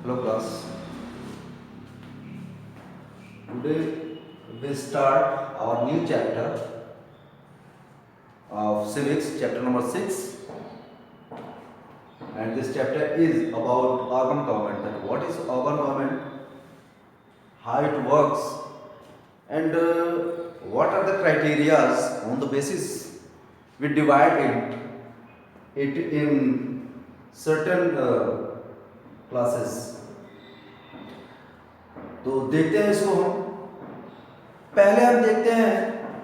Hello class. Today we start our new chapter of civics, chapter number 6, and this chapter is about urban government. That what is urban government, how it works, and what are the criterias on the basis we divide it in certain classes. तो देखते हैं इसको हम। पहले हम देखते हैं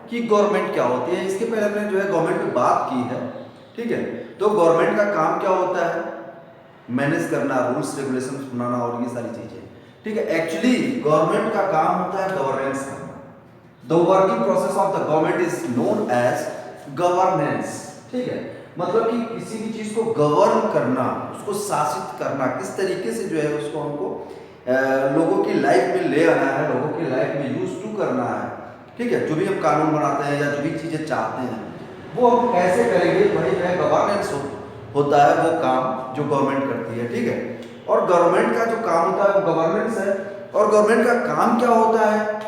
कि गवर्नमेंट क्या होती है। इसके पहले हमने जो है गवर्नमेंट में बात की है, ठीक है। तो गवर्नमेंट का काम क्या होता है? मैनेज करना, रूल्स रेगुलेशन बनाना और ये सारी चीजें, ठीक है। एक्चुअली गवर्नमेंट का काम होता है गवर्नेंस करना। The working process of the government is known age governance, ठीक है। मतलब कि किसी भी चीज को गवर्न करना, उसको शासित करना, किस तरीके से जो है उसको हमको लोगों की लाइफ में ले आना है, लोगों की लाइफ में यूज टू करना है, ठीक है। जो भी हम कानून बनाते हैं या जो भी चीजें चाहते हैं वो हम कैसे करेंगे, वही जो है गवर्नेंस होता है, वो काम जो गवर्नमेंट करती है, ठीक है। और गवर्नमेंट का जो काम होता है वो गवर्नेंस है। और गवर्नमेंट का काम क्या होता है?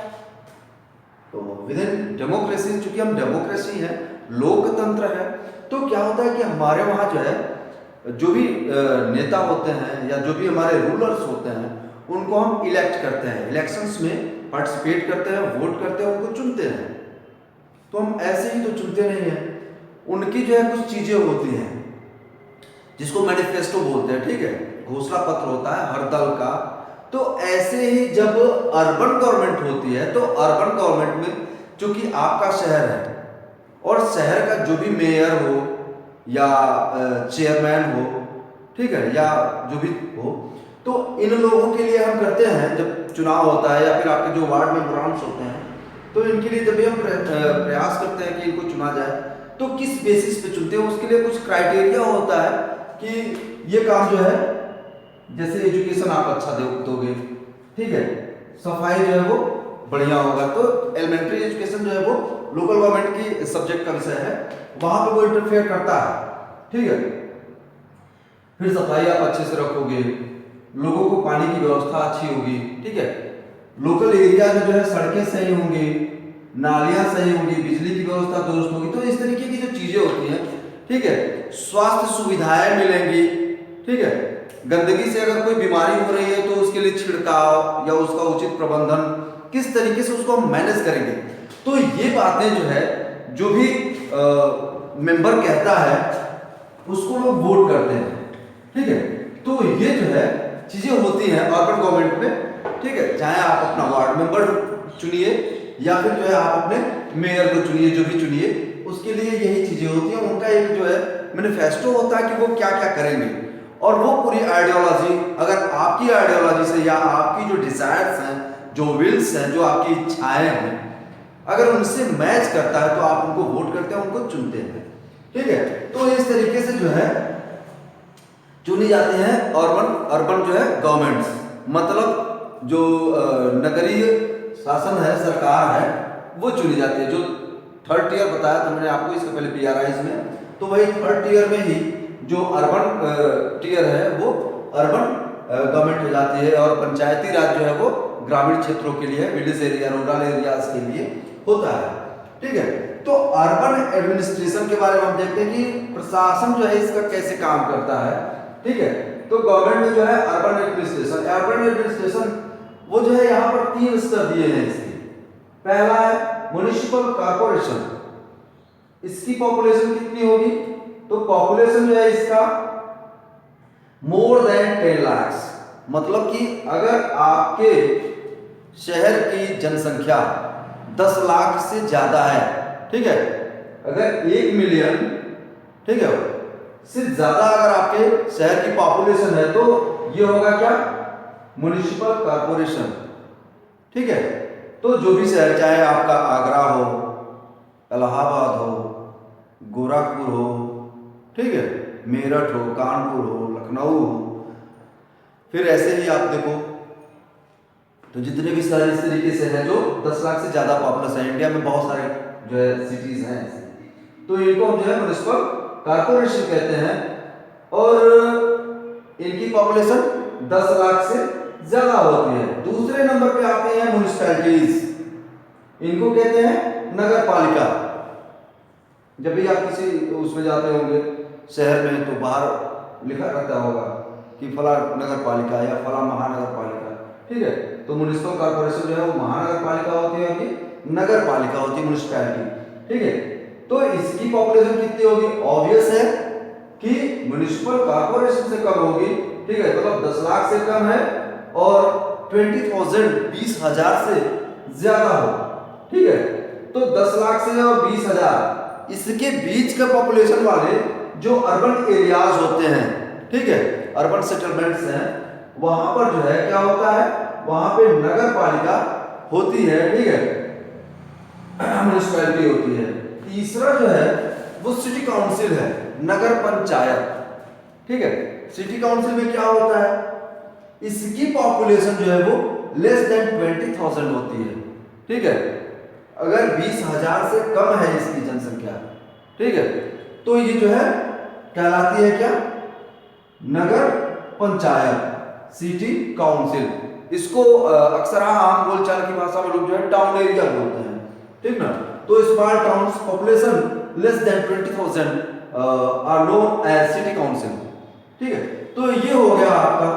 तो विद इन डेमोक्रेसी, चूंकि हम डेमोक्रेसी है, लोकतंत्र है, तो क्या होता है कि हमारे वहाँ जो है जो भी नेता होते हैं या जो भी हमारे रूलर्स होते हैं उनको हम इलेक्ट करते हैं, इलेक्शंस में पार्टिसिपेट करते हैं, वोट करते हैं, उनको चुनते हैं। तो हम ऐसे ही तो चुनते नहीं हैं, उनकी जो है कुछ चीजें होती हैं जिसको मैनिफेस्टो बोलते हैं, ठीक है। घोषणा पत्र होता है हर दल का। तो ऐसे ही जब अर्बन गवर्नमेंट होती है तो अर्बन गवर्नमेंट में चूंकि आपका शहर है और शहर का जो भी मेयर हो या चेयरमैन हो, ठीक है, या जो भी हो, तो इन लोगों के लिए हम करते हैं जब चुनाव होता है या फिर आपके जो वार्ड मेंबर्स होते हैं, तो इनके लिए जब भी हम प्रयास करते हैं कि इनको चुना जाए तो किस बेसिस पे चुनते हैं, उसके लिए कुछ क्राइटेरिया होता है कि ये काम जो है, जैसे एजुकेशन आप अच्छा दोगे, ठीक है, सफाई जो है वो बढ़िया होगा, तो एलिमेंट्री एजुकेशन जो है वो लोकल गवर्नमेंट की सब्जेक्ट का विषय है, वहां पे वो इंटरफेयर करता है, ठीक है। फिर सफाई आप अच्छे से रखोगे, लोगों को पानी की व्यवस्था अच्छी होगी, ठीक है। लोकल एरिया में जो है सड़कें सही होंगी, नालियां सही होंगी, बिजली की व्यवस्था दुरुस्त होगी, तो इस तरीके की जो चीजें होती हैं, ठीक है। स्वास्थ्य सुविधाएं मिलेंगी, ठीक है। गंदगी से अगर कोई बीमारी हो रही है तो उसके लिए छिड़काव या उसका उचित प्रबंधन, किस तरीके से उसको हम मैनेज करेंगे, तो ये बातें जो है जो भी मेंबर कहता है उसको लोग वोट करते हैं, ठीक है। तो ये जो है चीजें होती हैं अर्बन गवर्नमेंट में, ठीक है। चाहे आप अपना वार्ड मेंबर चुनिए या फिर जो है आप अपने मेयर को चुनिए, जो भी चुनिए, उसके लिए यही चीजें होती हैं। उनका एक जो है मैनिफेस्टो होता है कि वो क्या क्या करेंगे, और वो पूरी आइडियोलॉजी, अगर आपकी आइडियोलॉजी से या आपकी जो डिजायर्स हैं, जो विल्स हैं, जो आपकी इच्छाएं हैं, अगर उनसे मैच करता है तो आप उनको वोट करते हैं, उनको चुनते हैं, ठीक है। तो इस तरीके से जो है चुनी जाती हैं अर्बन जो है गवर्नमेंट्स, मतलब जो नगरीय शासन है, सरकार है, वो चुनी जाती है। जो थर्ड टियर बताया था मैंने आपको इसके पहले पीआरआईज में, तो वही थर्ड टियर में ही जो अर्बन टियर है वो अर्बन गवर्नमेंट हो जाती है, और पंचायती राज जो है वो ग्रामीण क्षेत्रों के लिए, विलेज एरिया, रूरल एरियाज के लिए होता है, ठीक है। तो अर्बन एडमिनिस्ट्रेशन के बारे में हम देखते हैं कि प्रशासन जो है इसका कैसे काम करता है, ठीक है। तो गवर्नमेंट में जो है अर्बन एडमिनिस्ट्रेशन वो जो है यहाँ पर 3 स्तर दिए हैं इसके। पहला है म्युनिसिपल कॉर्पोरेशन, इसकी पॉपुलेशन कितनी होगी? तो पॉपुलेशन जो है इसका मोर देन 10 लाख, मतलब कि अगर आपके शहर की जनसंख्या 10 लाख से ज्यादा है, ठीक है, अगर 1 मिलियन, ठीक है, से ज्यादा अगर आपके शहर की पॉपुलेशन है तो ये होगा क्या? म्युनिसिपल कॉर्पोरेशन, ठीक है। तो जो भी शहर, चाहे आपका आगरा हो, इलाहाबाद हो, गोरखपुर हो, ठीक है, मेरठ हो, कानपुर हो, लखनऊ हो, फिर ऐसे ही आप देखो तो जितने भी शहर इस तरीके से हैं जो 10 लाख से ज्यादा पॉपुलस है, इंडिया में बहुत सारे जो है सिटीज हैं, तो इनको हम जो है म्युनिसिपल कॉर्पोरेशन कहते हैं। और इनकी पॉपुलेशन 10 लाख से ज्यादा होती है। दूसरे नंबर पे आते हैं म्युनिसिपैलिटीज, इनको कहते हैं नगर पालिका। जब भी आप किसी उसमें जाते होंगे शहर में तो बाहर लिखा रहता होगा कि फला नगर पालिका या फला महानगर पालिका, ठीक है। तो म्युनिसिपल कॉर्पोरेशन जो है वो महानगर पालिका होती है, कि नगर पालिका होती है म्युनिसिपैलिटी, ठीक है। तो इसकी पॉपुलेशन कितनी होगी? ऑब्वियस है कि म्युनिसिपल कॉर्पोरेशन से कम होगी, ठीक है। मतलब 10 लाख से कम है और 20,000 20,000 से ज्यादा हो, ठीक है। तो 10 लाख से और 20,000 इसके बीच का पॉपुलेशन वाले जो अर्बन एरियाज होते हैं, ठीक है, अर्बन सेटलमेंट्स हैं, वहां पर जो है क्या होता है, वहां पे नगर पालिका होती है, ठीक है, म्युनिसिपैलिटी होती है। तीसरा जो है वो सिटी काउंसिल है, नगर पंचायत, ठीक है। सिटी काउंसिल में क्या होता है, इसकी पॉपुलेशन जो है वो लेस देन 20,000 होती है, ठीक है। अगर 20,000 से कम है इसकी जनसंख्या, ठीक है, तो ये जो है कहलाती है क्या, नगर पंचायत, सिटी काउंसिल। इसको अक्सर आम बोलचाल की भाषा में लोग जो है टाउन एरिया बोलते हैं, ठीक ना। तो small towns population less than 20,000 are known as city council, ठीक है। तो ये हो गया आपका।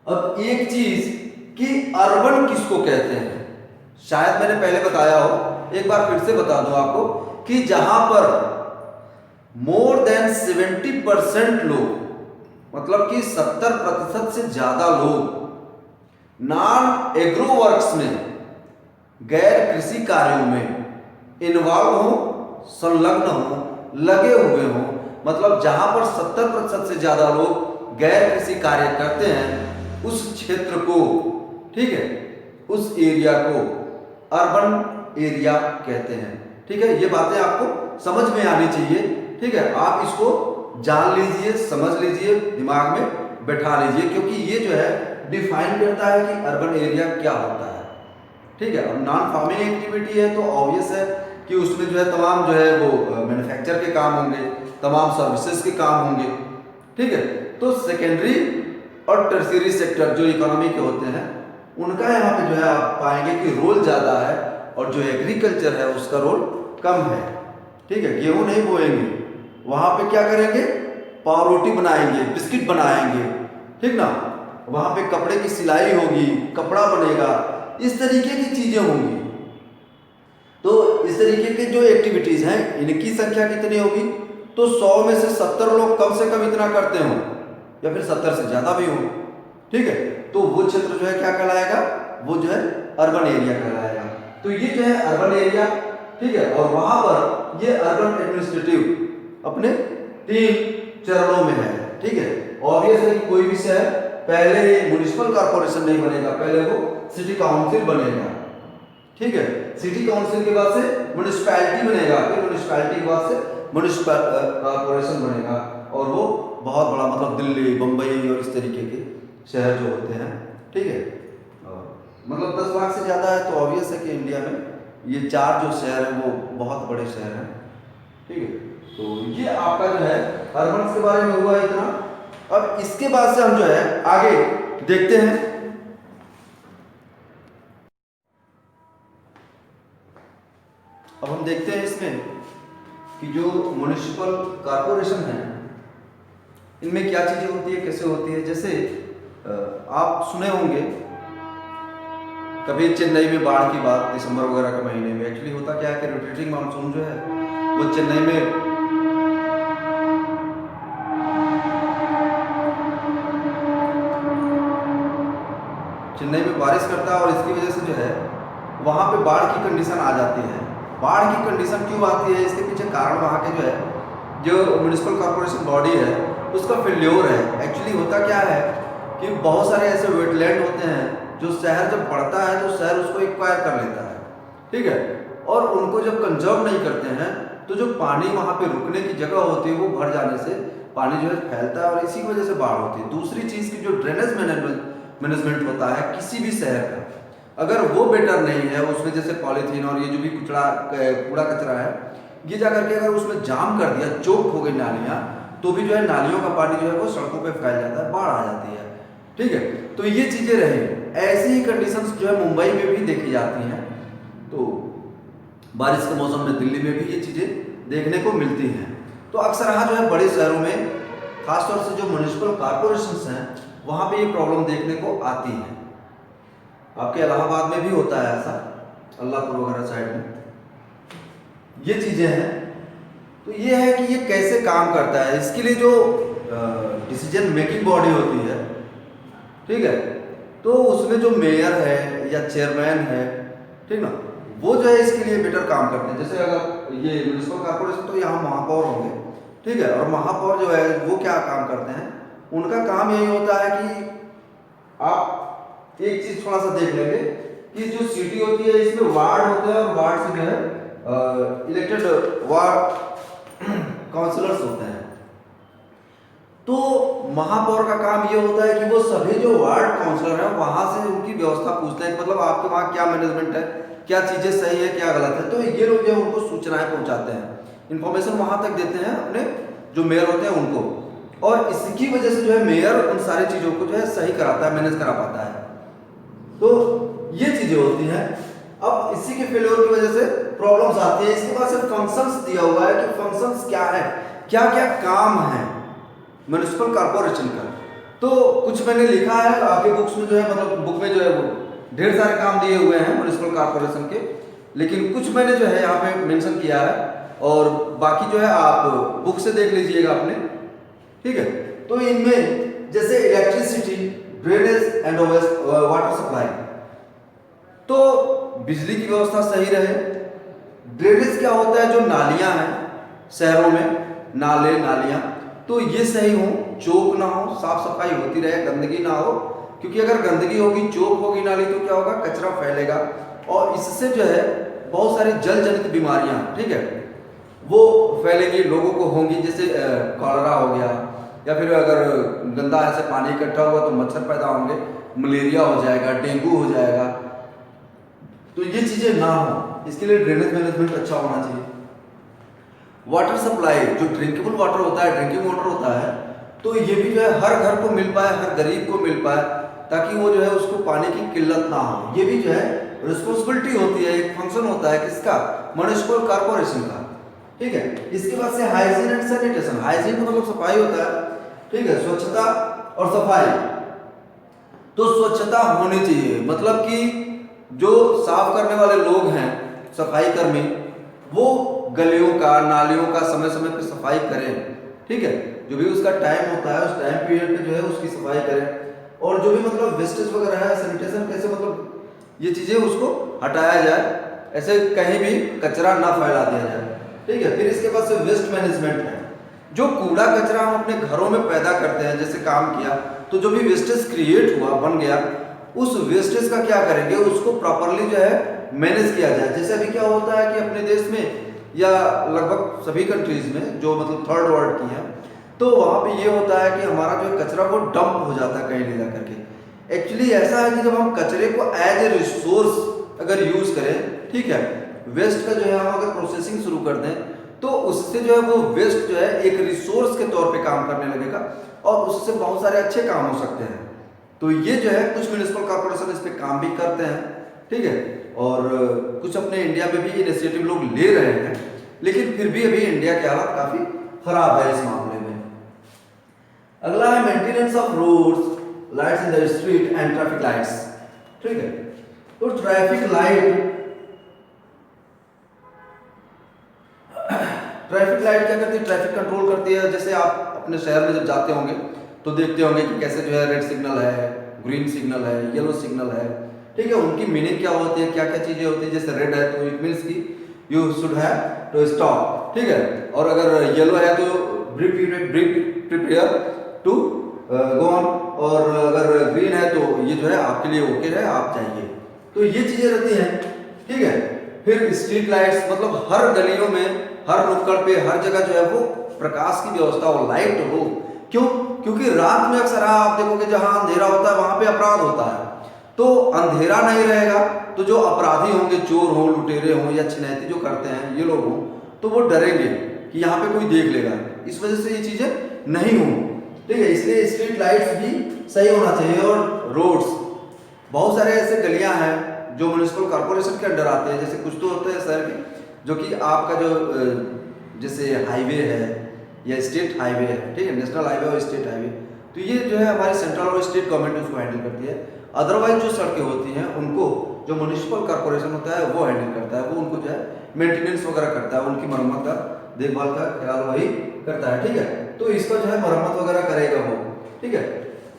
अब एक चीज कि अर्बन किसको कहते हैं, शायद मैंने पहले बताया हो, एक बार फिर से बता दूं आपको कि जहां पर मोर देन 70% लोग, मतलब कि 70% से ज्यादा लोग नॉन एग्रो वर्क्स में, गैर कृषि कार्यों में इन्वॉल्व हो, संलग्न हो, लगे हुए हो, मतलब जहां पर 70% से ज्यादा लोग गैर कृषि कार्य करते हैं, उस क्षेत्र को, ठीक है, उस एरिया को अर्बन एरिया कहते हैं, ठीक है। ये बातें आपको समझ में आनी चाहिए, ठीक है। आप इसको जान लीजिए, समझ लीजिए, दिमाग में बैठा लीजिए, क्योंकि ये जो है डिफाइन करता है कि अर्बन एरिया क्या होता है, ठीक है। अब नॉन फार्मिंग एक्टिविटी है तो ऑब्वियस है कि उसमें जो है तमाम जो है वो मैन्युफैक्चर के काम होंगे, तमाम सर्विसेज के काम होंगे, ठीक है। तो सेकेंडरी और टर्शियरी सेक्टर जो इकोनॉमी के होते हैं, उनका यहाँ पे जो है आप पाएंगे कि रोल ज़्यादा है, और जो एग्रीकल्चर है उसका रोल कम है, ठीक है। गेहूं नहीं बोएंगे, वहाँ पे क्या करेंगे, पावरोटी बनाएंगे, बिस्किट बनाएंगे, ठीक ना। वहाँ पे कपड़े की सिलाई होगी, कपड़ा बनेगा, इस तरीके की चीज़ें होंगी। तो इस तरीके के जो एक्टिविटीज़ हैं, इनकी संख्या कितनी होगी, तो 100 में से 70 लोग कम से कम इतना करते हों, या फिर 70 से ज़्यादा भी हो, ठीक है। तो वो क्षेत्र जो है क्या कहलाएगा, वो जो है अर्बन एरिया कहलाएगा। तो ये जो है अर्बन एरिया, ठीक है। और वहां पर ये अर्बन एडमिनिस्ट्रेटिव अपने 3 चरणों में है, ठीक है। ऑब्वियस है कि कोई भी शहर पहले म्युनिसिपल कॉर्पोरेशन नहीं बनेगा, पहले वो सिटी काउंसिल बनेगा, ठीक है। सिटी काउंसिल के बाद से म्युनिसिपैलिटी बनेगा, फिर म्युनिसिपैलिटी के बाद से म्युनिसिपल कॉर्पोरेशन बनेगा, और वो बहुत बड़ा, मतलब दिल्ली, बम्बई और इस तरीके के शहर जो होते हैं, ठीक है। मतलब 10 लाख से ज़्यादा है तो ऑब्वियस है कि इंडिया में ये 4 जो शहर हैं वो बहुत बड़े शहर हैं, ठीक है। तो ये आपका जो है अर्बन के बारे में हुआ इतना। अब इसके बाद से हम जो है आगे देखते हैं। अब हम देखते हैं इसमें कि जो म्युनिसिपल कॉर्पोरेशन है, इनमें क्या चीज़ें होती है, कैसे होती है। जैसे आप सुने होंगे कभी चेन्नई में बाढ़ की बात, दिसंबर वगैरह के महीने में। एक्चुअली होता क्या है कि रोटेटिंग मानसून जो है वो चेन्नई में बारिश करता है, और इसकी वजह से जो है वहाँ पे बाढ़ की कंडीशन आ जाती है। बाढ़ की कंडीशन क्यों आती है, इसके पीछे कारण वहाँ के जो है, जो म्युनिसिपल कॉर्पोरेशन बॉडी है उसका फेल्योर है। एक्चुअली होता क्या है कि बहुत सारे ऐसे वेटलैंड होते हैं, जो शहर जब बढ़ता है तो शहर उसको एक्वायर कर लेता है, ठीक है। और उनको जब कंजर्व नहीं करते हैं तो जो पानी वहाँ पे रुकने की जगह होती है वो भर जाने से पानी जो है फैलता है, और इसी की वजह से बाढ़ होती है। दूसरी चीज़ की जो ड्रेनेज मैनेजमेंट होता है किसी भी शहर का, अगर वो बेटर नहीं है, उसमें जैसे पॉलीथीन और ये जो भी कूड़ा कचरा है, ये जा करके अगर उसमें जाम कर दिया, चोक हो गई नालियाँ, तो भी जो है नालियों का पानी जो है वो सड़कों पे फैल जाता है, बाढ़ आ जाती है। ठीक है, तो ये चीज़ें रहे। ऐसी ही कंडीशंस जो है मुंबई में भी देखी जाती हैं। तो बारिश के मौसम में दिल्ली में भी ये चीज़ें देखने को मिलती हैं। तो अक्सर यहाँ जो है बड़े शहरों में खासतौर से जो म्यूनिसिपल कॉरपोरेशंस हैं वहाँ पे ये प्रॉब्लम देखने को आती है। आपके इलाहाबाद में भी होता है ऐसा, अल्लाहपुर वगैरह साइड में ये चीज़ें हैं। तो ये है कि ये कैसे काम करता है, इसके लिए जो डिसीजन मेकिंग बॉडी होती है, ठीक है, तो उसमें जो मेयर है या चेयरमैन है, ठीक ना, वो जो है इसके लिए बेटर काम करते हैं। जैसे अगर ये म्यूनिसिपल कॉर्पोरेशन तो यहाँ महापौर होंगे, ठीक है, और महापौर जो है वो क्या काम करते हैं, उनका काम यही होता है कि आप एक चीज़ थोड़ा सा देख लेंगे कि जो सिटी होती है इसमें वार्ड होते हैं और वार्ड से जो है इलेक्टेड वार्ड काउंसलर्स होते हैं। तो महापौर का काम ये होता है कि वो सभी जो वार्ड काउंसलर हैं वहाँ से उनकी व्यवस्था पूछते हैं कि मतलब आपके वहाँ क्या मैनेजमेंट है, क्या चीज़ें सही है क्या गलत है। तो ये लोग जो है उनको सूचनाएं पहुँचाते हैं, इन्फॉर्मेशन वहाँ तक देते हैं अपने जो मेयर होते हैं उनको, और इसकी वजह से जो है मेयर उन सारी चीज़ों को जो है सही कराता है, मैनेज करा पाता है। तो ये चीज़ें होती हैं। अब इसी के फेलियर की वजह से प्रॉब्लम्स आती है। इसके बाद से फंक्शंस दिया हुआ है कि फंक्शंस क्या है, क्या क्या काम है म्युनिसिपल कॉर्पोरेशन का। तो कुछ मैंने लिखा है आपके बुक्स में, जो है मतलब बुक में जो है वो ढेर सारे काम दिए हुए हैं म्युनिसिपल कॉर्पोरेशन के, लेकिन कुछ मैंने जो है यहाँ पे मेंशन किया है और बाकी जो है आप बुक से देख लीजिएगा अपने, ठीक है। तो इनमें जैसे electricity, drainage and water supply, तो बिजली की व्यवस्था सही रहे। ड्रेनेज क्या होता है, जो नालियाँ हैं शहरों में, नाले नालियाँ, तो ये सही हो, चौक ना हो, साफ सफाई होती रहे, गंदगी ना हो, क्योंकि अगर गंदगी होगी, चौक होगी नाली, तो क्या होगा, कचरा फैलेगा और इससे जो है बहुत सारी जल जनित बीमारियां, ठीक है, वो फैलेंगी, लोगों को होंगी। जैसे कॉलरा हो गया, या फिर अगर गंदा ऐसे पानी इकट्ठा हुआ तो मच्छर पैदा होंगे, मलेरिया हो जाएगा, डेंगू हो जाएगा। तो ये चीज़ें ना हो, इसके लिए ड्रेनेज मैनेजमेंट अच्छा होना चाहिए। वाटर सप्लाई, जो ड्रिंकेबल वाटर होता है, ड्रिंकिंग वाटर होता है, तो ये भी जो है हर घर को मिल पाए, हर गरीब को मिल पाए, ताकि वो जो है उसको पानी की किल्लत ना हो। ये भी जो है रिस्पॉन्सिबिलिटी होती है, एक फंक्शन होता है किसका, म्युनिसिपल कॉर्पोरेशन का, ठीक है। इसके बाद से हाइजीन एंड सैनिटेशन, हाइजीन मतलब सफाई होता है, ठीक है, स्वच्छता और सफाई। तो स्वच्छता होनी चाहिए, मतलब कि जो साफ करने वाले लोग हैं, सफाई कर्मी, वो गलियों का, नालियों का समय समय पे सफाई करें, ठीक है, जो भी उसका टाइम होता है उस टाइम पीरियड पे जो है उसकी सफाई करें, और जो भी मतलब वेस्टेज वगैरह है, सैनिटेशन कैसे मतलब ये चीज़ें उसको हटाया जाए, ऐसे कहीं भी कचरा ना फैला दिया जाए, ठीक है। फिर इसके बाद से वेस्ट मैनेजमेंट है, जो कूड़ा कचरा हम अपने घरों में पैदा करते हैं, जैसे काम किया तो जो भी वेस्टेज क्रिएट हुआ, बन गया, उस वेस्टेज का क्या करेंगे, उसको प्रॉपरली जो है मैनेज किया जाए। जैसे अभी क्या होता है कि अपने देश में या लगभग सभी कंट्रीज में जो मतलब थर्ड वर्ल्ड की हैं, तो वहाँ पे ये होता है कि हमारा जो कचरा वो डंप हो जाता है कहीं ले जा करके। एक्चुअली ऐसा है कि जब हम कचरे को एज ए रिसोर्स अगर यूज़ करें, ठीक है, वेस्ट का जो है हम अगर प्रोसेसिंग शुरू कर दें, तो उससे जो है वो वेस्ट जो है एक रिसोर्स के तौर पे काम करने लगेगा और उससे बहुत सारे अच्छे काम हो सकते हैं। तो ये जो है कुछ म्युनिसिपल कॉर्पोरेशन इस पे काम भी करते हैं, ठीक है, और कुछ अपने इंडिया में भी इनिशिएटिव लोग ले रहे हैं, लेकिन फिर भी अभी इंडिया के हालात काफ़ी खराब है इस मामले में। अगला है maintenance of roads, lights in the street and traffic lights, ठीक है। तो ट्रैफिक लाइट क्या करती है, ट्रैफिक कंट्रोल करती है। जैसे आप अपने शहर में जब जाते होंगे तो देखते होंगे कि कैसे जो है रेड सिग्नल है, ग्रीन सिग्नल है, येलो सिग्नल है, ठीक है, उनकी मीनिंग क्या होती है, क्या क्या चीज़ें होती है। जैसे रेड है तो इट मीन्स कि you should have to stop, ठीक है, और अगर येलो है तो प्रिपेयर टू गो ऑन, और अगर ग्रीन है तो ये जो है आपके लिए ओके है, आप चाहिए। तो ये चीज़ें रहती हैं, ठीक है। फिर स्ट्रीट लाइट्स, मतलब हर गलियों में, हर नुक्कड़ पे, हर जगह जो है वो प्रकाश की व्यवस्था हो, लाइट हो। क्यों? क्योंकि रात में अक्सर आप देखोगे जहां अंधेरा होता है वहां पे अपराध होता है, तो अंधेरा नहीं रहेगा तो जो अपराधी होंगे, चोर हो, लुटेरे हो या छिनैती जो करते हैं ये लोग हो, तो वो डरेंगे कि यहाँ पे कोई देख लेगा। इस वजह से ये चीजें नहीं हो, ठीक है। इसलिए स्ट्रीट लाइट्स भी सही होना चाहिए। और रोड्स, बहुत सारे ऐसे गलियां हैं जो म्यूनिसिपल कॉर्पोरेशन के अंडर आते हैं, जैसे कुछ तो होते हैं शहर में जो कि आपका जो जैसे हाईवे है या स्टेट हाईवे है, ठीक है, नेशनल हाईवे और स्टेट हाईवे, तो ये जो है हमारी सेंट्रल और स्टेट गवर्नमेंट उसको हैंडल करती है। अदरवाइज जो सड़कें होती हैं उनको जो म्यूनिसिपल कॉर्पोरेशन होता है वो हैंडल करता है, वो उनको जो है मेंटेनेंस वगैरह करता है, उनकी मरम्मत का देखभाल का ख्याल वही करता है, ठीक है। तो इसका जो है मरम्मत वगैरह करेगा वो, ठीक है।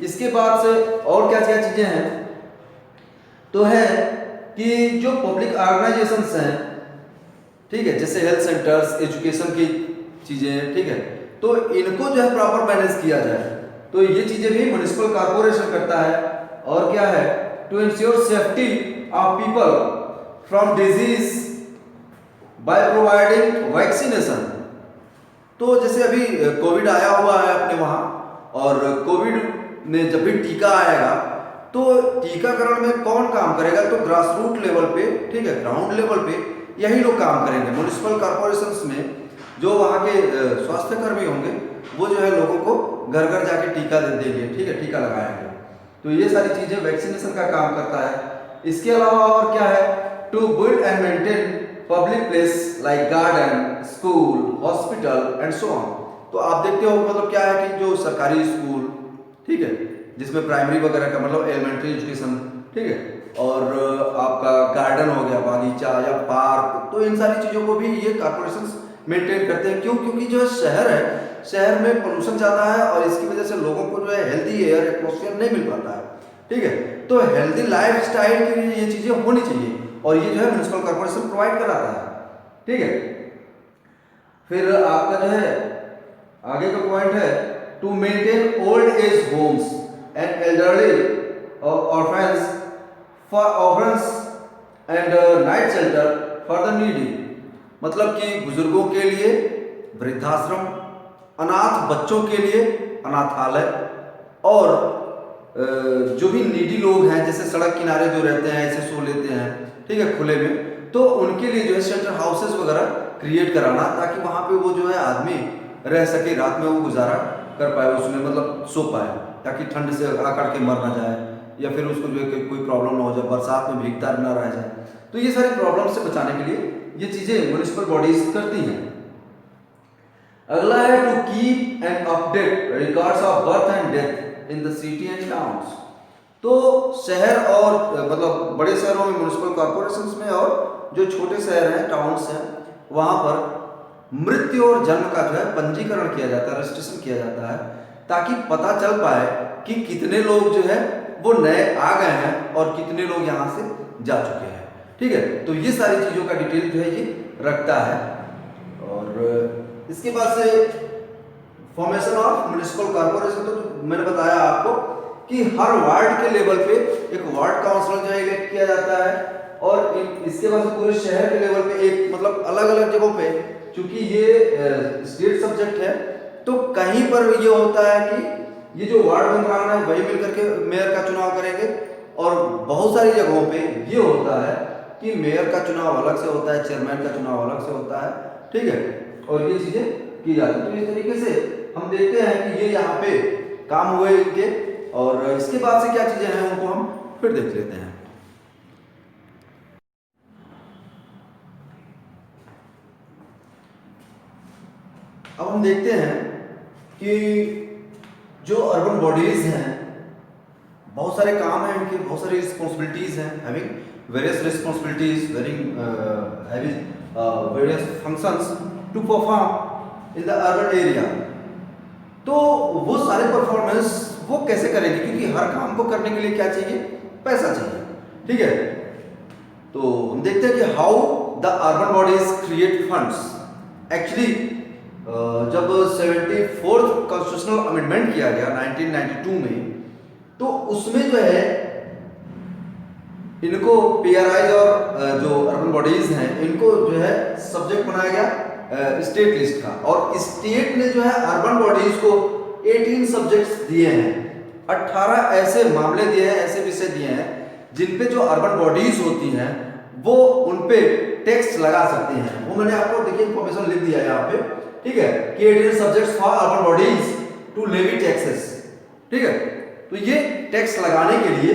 इसके बाद से और क्या क्या चीजें हैं, तो है कि जो पब्लिक ऑर्गेनाइजेशंस हैं, ठीक है, जैसे हेल्थ सेंटर्स, एजुकेशन की चीजें, ठीक है, तो इनको जो है प्रॉपर मैनेज किया जाए, तो ये चीजें भी म्युनिसिपल कॉर्पोरेशन करता है। और क्या है, to ensure safety of people from disease by providing vaccination. तो जैसे अभी कोविड आया हुआ है अपने वहां, और कोविड में जब भी टीका आएगा तो टीकाकरण में कौन काम करेगा, तो ग्रास रूट लेवल पे, ठीक है, ग्राउंड लेवल पे यही लोग काम करेंगे। म्युनिसिपल कॉर्पोरेशंस में जो वहाँ के स्वास्थ्य कर्मी होंगे वो जो है लोगों को घर घर जाके टीका दे देंगे, ठीक है, टीका लगाएंगे। तो ये सारी चीजें वैक्सीनेशन का काम करता है। इसके अलावा और क्या है, to build and maintain public place like garden, school, hospital and so on. तो आप देखते हो मतलब क्या है कि जो सरकारी स्कूल, ठीक है, जिसमें प्राइमरी वगैरह का मतलब एलिमेंट्री एजुकेशन, ठीक है, और आपका गार्डन हो गया, बागीचा या पार्क, तो इन सारी चीजों को भी ये कॉर्पोरेशन मेंटेन करते हैं। क्यों? क्योंकि जो शहर है, शहर में पोल्यूशन ज़्यादा है और इसकी वजह से लोगों को जो है हेल्दी एयर, एटमॉस्फेयर नहीं मिल पाता है, ठीक है। तो हेल्दी लाइफ स्टाइल के लिए ये चीज़ें होनी चाहिए और ये जो है म्युनिसिपल कॉर्पोरेशन प्रोवाइड कराता है, ठीक है। फिर आपका जो है आगे का पॉइंट है, to maintain old age homes and elderly orphans for orphans and night shelter for the needy. मतलब कि बुजुर्गों के लिए वृद्धाश्रम, अनाथ बच्चों के लिए अनाथालय, और जो भी नीडी लोग हैं जैसे सड़क किनारे जो रहते हैं, ऐसे सो लेते हैं, ठीक है, खुले में, तो उनके लिए जो है शेल्टर हाउसेस वगैरह क्रिएट कराना, ताकि वहाँ पे वो जो है आदमी रह सके, रात में वो गुजारा कर पाए, उसमें मतलब सो पाए, ताकि ठंड से आकड़ के मर ना जाए या फिर उसको जो है कोई प्रॉब्लम ना हो जाए, बरसात में भीगता ना रह जाए। तो ये सारी प्रॉब्लम से बचाने के लिए ये चीजें म्युनिसिपल बॉडीज करती हैं। अगला है, to keep and update records of birth and death in the city and towns. तो शहर और मतलब बड़े शहरों में म्युनिसिपल कॉर्पोरेशंस में, और जो छोटे शहर हैं, टाउन्स हैं, वहां पर मृत्यु और जन्म का जो है पंजीकरण किया जाता है, रजिस्ट्रेशन किया जाता है, ताकि पता चल पाए कि कितने लोग जो है वो नए आ गए हैं और कितने लोग यहाँ से जा चुके हैं, ठीक है। तो ये सारी चीजों का डिटेल जो है ये रखता है। और इसके बाद से फॉर्मेशन ऑफ म्युनिसिपल कॉर्पोरेशन, तो मैंने बताया आपको कि हर वार्ड के लेवल पे एक वार्ड काउंसिलर जो है इलेक्ट किया जाता है, और इसके बाद से पूरे शहर के लेवल पे एक मतलब अलग अलग जगहों पे, चूंकि ये स्टेट सब्जेक्ट है, तो कहीं पर ये होता है कि ये जो वार्ड मेंबर है वही मिलकर के मेयर का चुनाव करेंगे, और बहुत सारी जगहों पे ये होता है कि मेयर का चुनाव अलग से होता है, चेयरमैन का चुनाव अलग से होता है, ठीक है, और ये चीजें की जाती है। तो इस तरीके से हम देखते हैं कि ये यहाँ पे काम हुए इनके, और इसके बाद से क्या चीजें हैं उनको हम फिर देख लेते हैं। अब हम देखते हैं कि जो अर्बन बॉडीज हैं, बहुत सारे काम हैं इनके, बहुत सारी रिस्पॉन्सिबिलिटीज हैं, having various responsibilities, having various functions to perform in the urban area. तो वो सारे परफॉर्मेंस वो कैसे करेंगे, क्योंकि हर काम को करने के लिए क्या चाहिए, पैसा चाहिए, ठीक है। तो हम देखते हैं कि how the urban bodies create funds. Actually जब 74th कॉन्स्टिट्यूशनल अमेंडमेंट किया गया 1992 में, तो उसमें जो है इनको पीआरआईज और जो अर्बन बॉडीज हैं इनको जो है सब्जेक्ट बनाया गया स्टेट लिस्ट का, और स्टेट ने जो है अर्बन बॉडीज को 18 सब्जेक्ट्स दिए हैं, 18 ऐसे मामले दिए हैं, ऐसे विषय दिए हैं जिन पे जो अर्बन बॉडीज होती हैं वो उन पे टैक्स लगा सकते हैं। वो मैंने आपको देखिए इंफॉर्मेशन लिख दिया है यहाँ पे, ठीक है, कि 18 subjects for urban bodies to levy taxes. ठीक है, तो ये टैक्स लगाने के लिए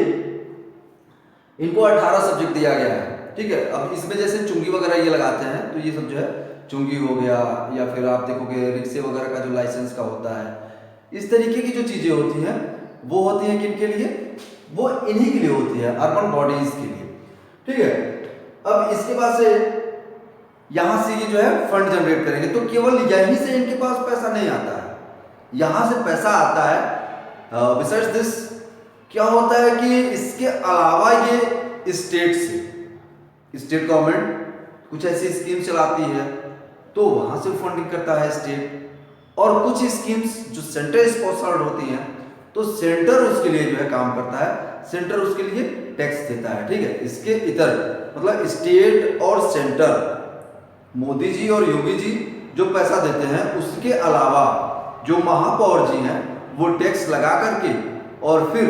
इनको 18 सब्जेक्ट दिया गया है। ठीक है, अब इसमें जैसे चुंगी वगैरह ये लगाते हैं तो ये सब जो है चुंगी हो गया, या फिर आप देखोगे रिक्शे वगैरह का जो लाइसेंस का होता है, इस तरीके की जो चीजें होती हैं वो होती हैं किनके लिए, वो इन्हीं के लिए होती है, अर्बन बॉडीज के लिए। ठीक है, अब इसके बाद से यहां से ये जो है फंड जनरेट करेंगे, तो केवल यहीं से इनके पास पैसा नहीं आता है, यहां से पैसा आता है। बिसाइड्स दिस क्या होता है कि इसके अलावा ये स्टेट से, स्टेट गवर्नमेंट कुछ ऐसी स्कीम चलाती है तो वहां से फंडिंग करता है स्टेट, और कुछ स्कीम्स जो सेंटर स्पॉन्सर्ड होती हैं तो सेंटर उसके लिए जो है काम करता है, सेंटर उसके लिए टैक्स देता है। ठीक है, इसके इतर मतलब स्टेट और सेंटर, मोदी जी और योगी जी जो पैसा देते हैं, उसके अलावा जो महापौर जी हैं वो टैक्स लगा करके और फिर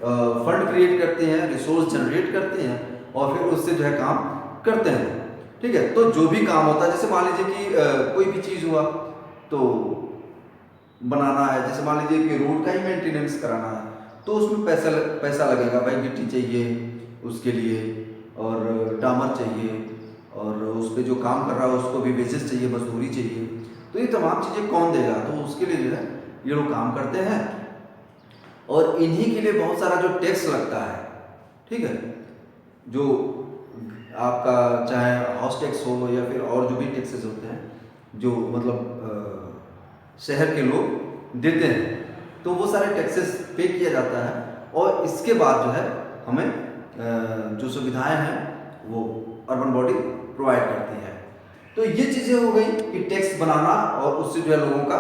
फंड क्रिएट करते हैं, रिसोर्स जनरेट करते हैं और फिर उससे जो है काम करते हैं। ठीक है, तो जो भी काम होता है, जैसे मान लीजिए कि कोई भी चीज़ हुआ तो बनाना है, जैसे मान लीजिए कि रोड का ही मेंटेनेंस कराना है तो उसमें पैसा लगेगा, भाई गिट्टी चाहिए उसके लिए और डामर चाहिए और उस पर जो काम कर रहा है उसको भी वेजेस चाहिए, मजदूरी चाहिए, तो ये तमाम चीज़ें कौन देगा, तो उसके लिए जो है ये लोग काम करते हैं और इन्हीं के लिए बहुत सारा जो टैक्स लगता है। ठीक है, जो आपका चाहे हाउस टैक्स हो या फिर और जो भी टैक्सेस होते हैं जो मतलब शहर के लोग देते हैं, तो वो सारे टैक्सेस पे किया जाता है और इसके बाद जो है हमें जो सुविधाएं हैं वो अर्बन बॉडी प्रोवाइड करती है। तो ये चीज़ें हो गई कि टैक्स बनाना और उससे जो है लोगों का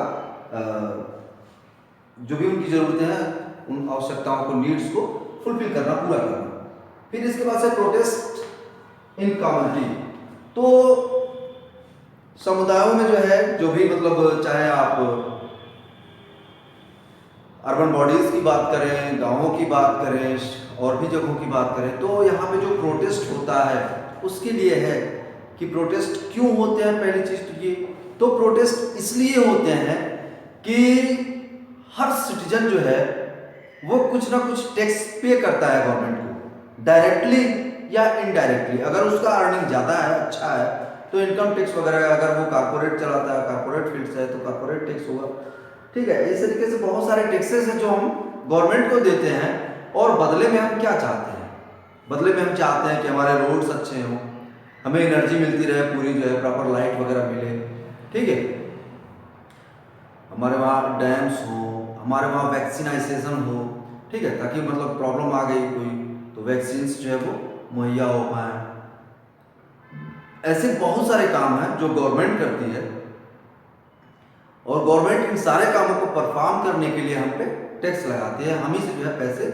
जो भी उनकी ज़रूरतें हैं, उन आवश्यकताओं को, नीड्स को फुलफिल करना, पूरा करना। फिर इसके बाद से प्रोटेस्ट इन कम्युनिटी, तो समुदायों में जो है जो भी मतलब चाहे आप अर्बन बॉडीज की बात करें, गांवों की बात करें और भी जगहों की बात करें, तो यहाँ पे जो प्रोटेस्ट होता है उसके लिए है कि प्रोटेस्ट क्यों होते हैं। पहली चीज तो ये, तो प्रोटेस्ट इसलिए होते हैं कि हर सिटीजन जो है वो कुछ ना कुछ टैक्स पे करता है गवर्नमेंट को, डायरेक्टली या इनडायरेक्टली। अगर उसका अर्निंग ज़्यादा है, अच्छा है, तो इनकम टैक्स वगैरह, अगर वो कारपोरेट चलाता है, कारपोरेट फील्ड से है तो कारपोरेट टैक्स होगा। ठीक है, इस तरीके से बहुत सारे टैक्सेस हैं जो हम गवर्नमेंट को देते हैं और बदले में हम क्या चाहते हैं, बदले में हम चाहते हैं कि हमारे रोड्स अच्छे हों, हमें एनर्जी मिलती रहे पूरी, जो है प्रॉपर लाइट वगैरह मिले। ठीक है, हमारे वहाँ डैम्स हो, हमारे वहाँ वैक्सीनाइजेशन हो। ठीक है, ताकि मतलब प्रॉब्लम आ गई कोई तो वैक्सीन जो है वो मुहैया हो पाए। ऐसे बहुत सारे काम हैं जो गवर्नमेंट करती है और गवर्नमेंट इन सारे कामों को परफॉर्म करने के लिए हम पे टैक्स लगाती है, हम ही से जो है पैसे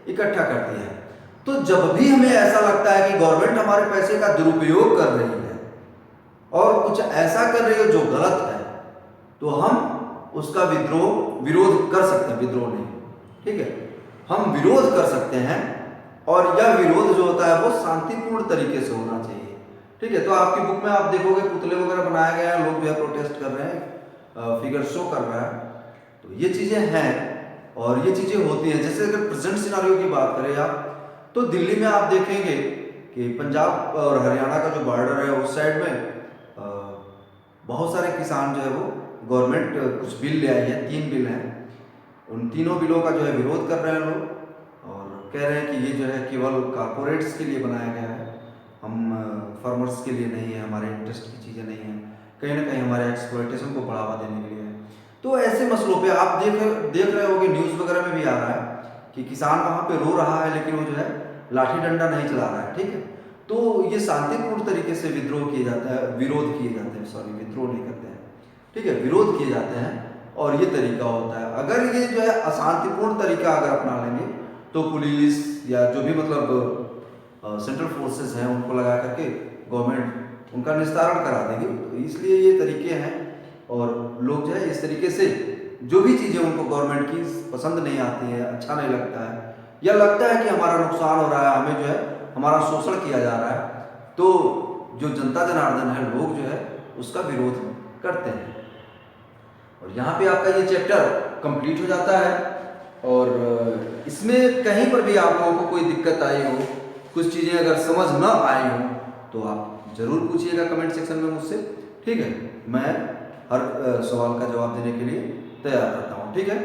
इकट्ठा करती है। तो जब भी हमें ऐसा लगता है कि गवर्नमेंट हमारे पैसे का दुरुपयोग कर रही है और कुछ ऐसा कर रही है जो गलत है, तो हम उसका विरोध कर सकते हैं, विद्रोह नहीं, ठीक है, हम विरोध कर सकते हैं और यह विरोध जो होता है वो शांतिपूर्ण तरीके से होना चाहिए। ठीक है, तो आपकी बुक में आप देखोगे पुतले वगैरह बनाया गया है, लोग जो है प्रोटेस्ट कर रहे हैं, फिगर शो कर रहा है, तो ये चीज़ें हैं और ये चीज़ें होती हैं। जैसे अगर प्रेजेंट सिनारियो की बात करें आप, तो दिल्ली में आप देखेंगे कि पंजाब और हरियाणा का जो बॉर्डर है उस साइड में बहुत सारे किसान जो है वो गवर्नमेंट कुछ बिल ले आई है, 3 बिल हैं, उन तीनों बिलों का जो है विरोध कर रहे हैं लोग और कह रहे हैं कि ये जो है केवल कारपोरेट्स के लिए बनाया गया है, हम फार्मर्स के लिए नहीं है, हमारे इंटरेस्ट की चीज़ें नहीं हैं, कहीं ना कहीं हमारे एक्सप्लॉयटेशन को बढ़ावा देने के लिए है। तो ऐसे मसलों पे आप देख रहे होगे, न्यूज़ वगैरह में भी आ रहा है कि किसान वहाँ पे रो रहा है लेकिन वो जो है लाठी डंडा नहीं चला रहा है। ठीक है, तो ये शांतिपूर्ण तरीके से विद्रोह किए जाता है, विरोध किए जाते हैं, सॉरी विद्रोह नहीं करते हैं, ठीक है, विरोध किए जाते हैं और ये तरीका होता है। अगर ये जो है अशांतिपूर्ण तरीका अगर अपना लेंगे तो पुलिस या जो भी मतलब सेंट्रल फोर्सेस हैं उनको लगा करके गवर्नमेंट उनका निस्तारण करा देगी। तो इसलिए ये तरीके हैं और लोग जो है इस तरीके से जो भी चीज़ें उनको गवर्नमेंट की पसंद नहीं आती है, अच्छा नहीं लगता है या लगता है कि हमारा नुकसान हो रहा है, हमें जो है हमारा शोषण किया जा रहा है, तो जो जनता जनार्दन है, लोग जो है उसका विरोध करते हैं। और यहाँ पे आपका ये चैप्टर कंप्लीट हो जाता है। और इसमें कहीं पर भी आप लोगों को कोई दिक्कत आई हो, कुछ चीज़ें अगर समझ न आई हो, तो आप ज़रूर पूछिएगा कमेंट सेक्शन में मुझसे, ठीक है। मैं हर सवाल का जवाब देने के लिए तैयार रहता हूँ, ठीक है।